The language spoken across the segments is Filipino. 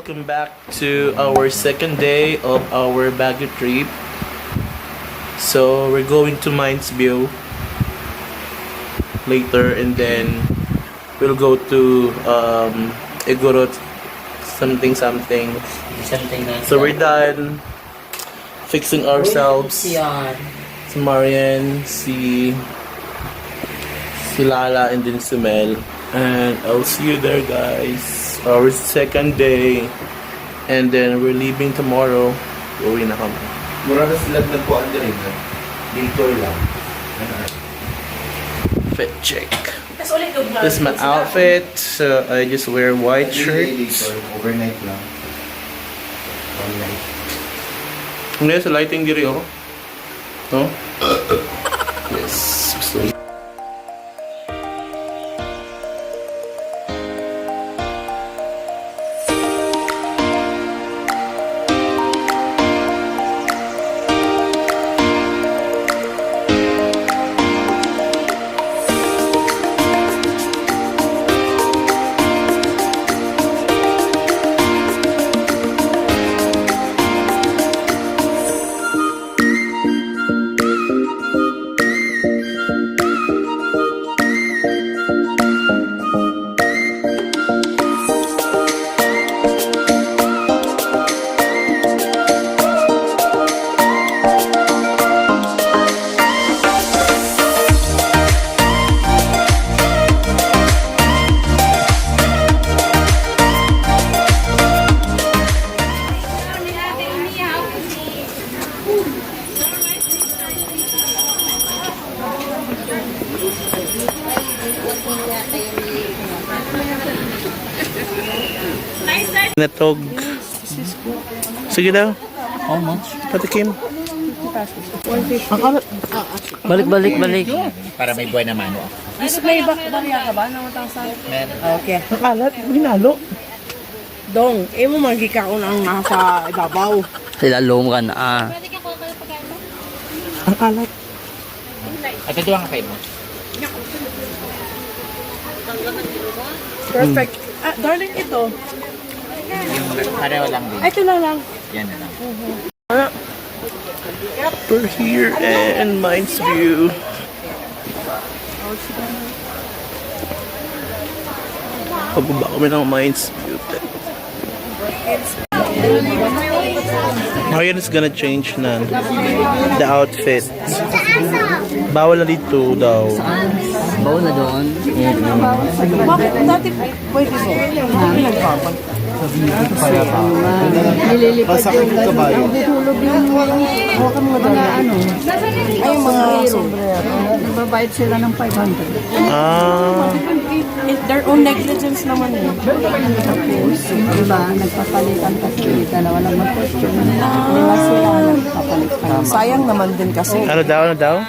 welcome back to our second day of our Baguio trip. So we're going to Mines View later, and then we'll go to Igorot something. So we're done fixing ourselves. Si Marian, si Lala, and then si Mel. And I'll see you there, guys. Our second day. And then we're leaving tomorrow. Uwi na kami. Mura na sila nagpuan din rin. Dito lang. Fit check. This is my outfit. So I just wear white shirts. Overnight lang. Overnight. Ngayon sa lighting diri ako. No? Yes. So, natog. Sige daw. How much? Patikim. Balik. Para may buhay na mano. Gusto may barya ka ba? Namatang Okay. Nakalat. Ginalo. Dong, mo magika ko nang nasa ibabaw. Sila lom ka na. Ang kalat. At ito ang kain mo. Perfect. Darling, ito. Yung pareho lang din. Ito lang. Yan na lang. We're here in Mines View. Pababa kami ng Mines View. Marian is gonna change na the outfit. Bawal na dito daw. Bawa na doon. Bakit dati pwede mo? Nililipad yung natutulog yung mga ano. Ay, mga sombrero. Nagbabayad sila ng 500. Ah, Their own negligence naman eh. Tapos, diba, nagpapalitan kasi dalawa lang mag-question. Lima sila nagpapalitan. Sayang naman din kasi. ano daw?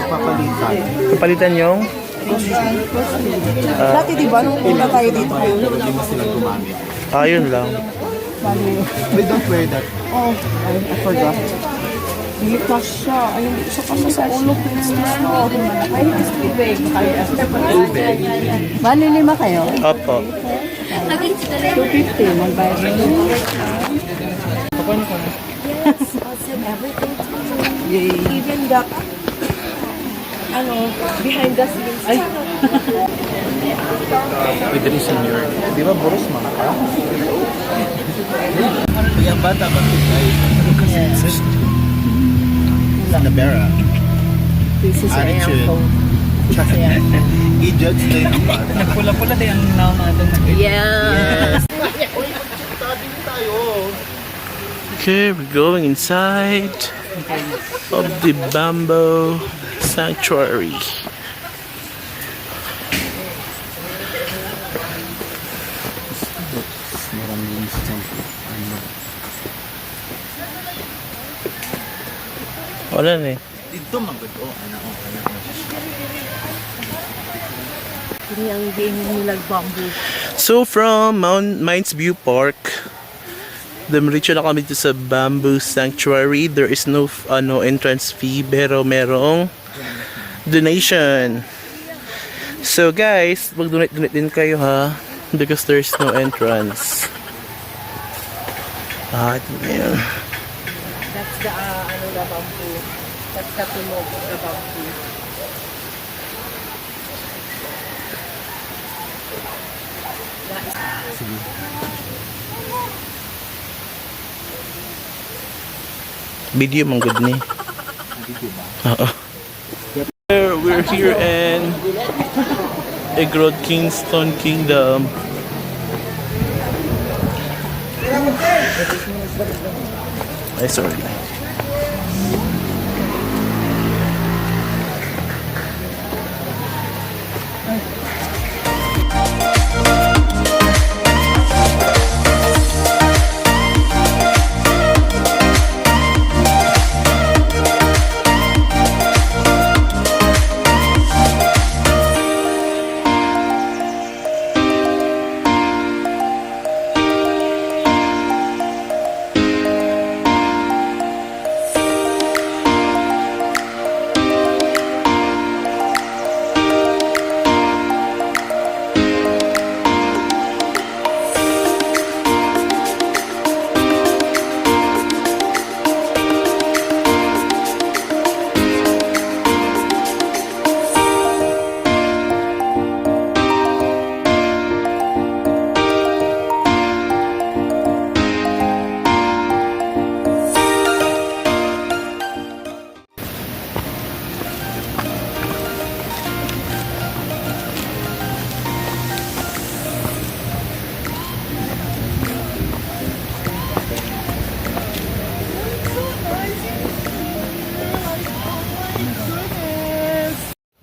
Papalitan. Kapalitan yung Dati diba, nung punta tayo dito kayo. Hindi mo sila gumamit. ayun lang. We don't wear that. Oh, I forgot. Hindi siya. Ay, hindi siya kasi sa ulo. Ay, tubig. Bali, lima kayo? Opo. 250, magbayad na yun. Even the behind the scenes. Ay. With the senior. Di ba boros mga ka? Yung bata ba? Ano kasi? Nabera. This is Attitude. I-judge na yung bata. Nagpula-pula din ang naon natin. Yes. Okay, we're going inside of the Bamboo Sanctuary. Wala na eh. Dito magod. Ano. Ini ang game nilag bamboo. So from Mines View Park, dumiretso na kami dito sa Bamboo Sanctuary. There is no entrance fee, pero merong donation. So guys, mag-donate din kayo ha, because there's no entrance. Ah, ito na yun. That's the, the bamboo. That's the tunog of the bamboo. Video man good ni. Oo. We're here in Egg Road, Kingston Kingdom. Ay, sorry.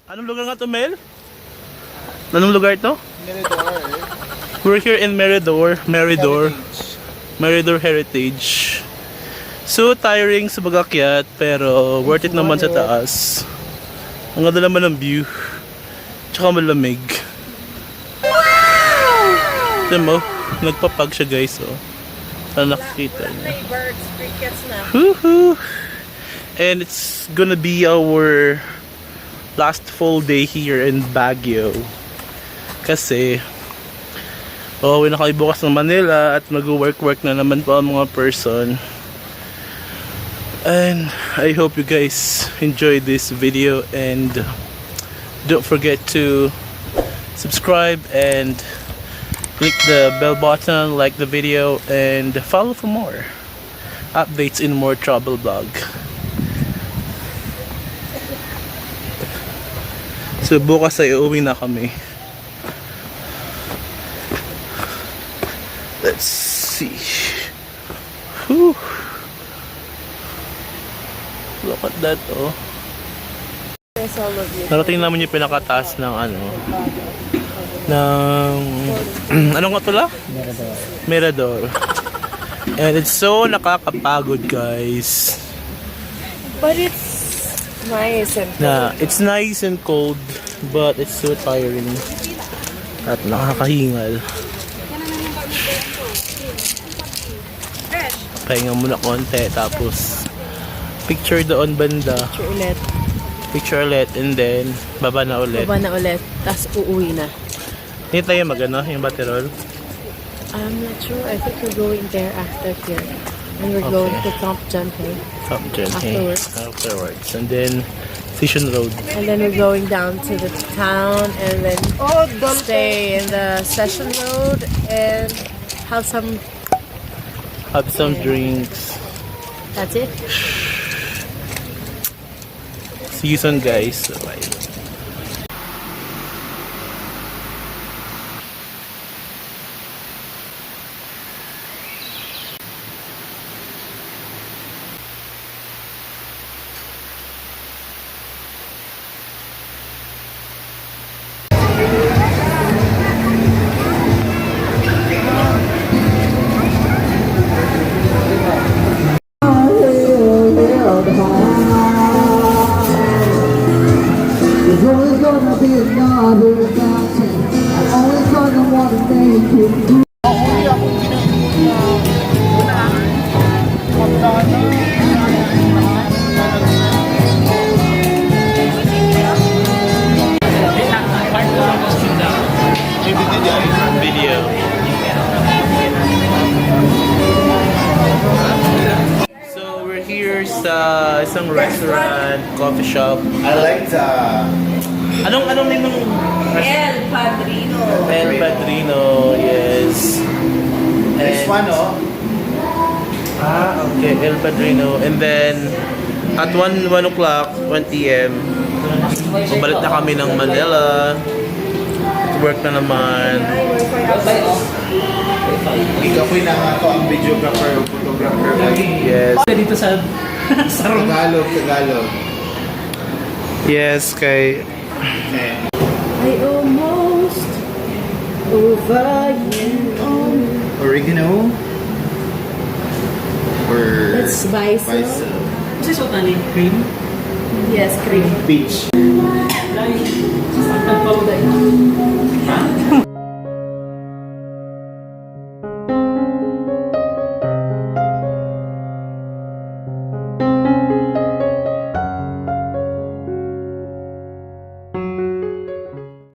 Anong lugar nga to, Mel? Anong lugar to? We're here in Meridor Heritage. So tiring sa pag-akyat, pero worth it naman sa taas. Ang ganda naman ng view. Tsaka malamig. Tignan mo, nagpapag siya guys, oh. Sana nakikita niya. Birds, crickets na. Woohoo! And it's gonna be our last full day here in Baguio. Kasi uwi na kami bukas ng Manila at mag-work na naman po ang mga person. And I hope you guys enjoyed this video, and don't forget to subscribe and click the bell button, like the video, and follow for more updates in More Travel Vlog. So bukas ay uuwi na kami. Let's see. Whew. Look at that, oh. There's all of you. Narating namin yung pinakataas ng ano nga pala? Mirador. And it's so nakakapagod, guys. But it's nice and It's nice and cold, but it's so tiring. At nakakahingal. Pahinga muna konti, tapos picture doon banda. Picture ulit, and then baba na ulit. Baba na ulit, tapos uuwi na. Hindi tayo magano, yung Baterol. I'm not sure. I think we're going there after here. And we're going to Camp John Hay. Afterwards. And then Station Road. And then we're going down to the town and then stay in the Session Road and have some. Have some drinks. That's it. See you soon, guys. Bye. There's always gonna be another mountain. I'm always gonna wanna make it through. Video. there's isang restaurant, coffee shop. I like the... Anong name ng El Padrino. El Padrino, yes. This And- one, oh. Okay, El Padrino. And then, at 1 o'clock, 1 p.m., pabalik na kami ng Manila. Work na naman. Ikaw po na nga to ang videographer, photographer. Yes. Dito sa Tagalog. Yes, kay... I almost over you. Oregano? Or... That's basil. Kasi suot na ni cream. Yes, cream. Peach. Dahil, sa pagpawday.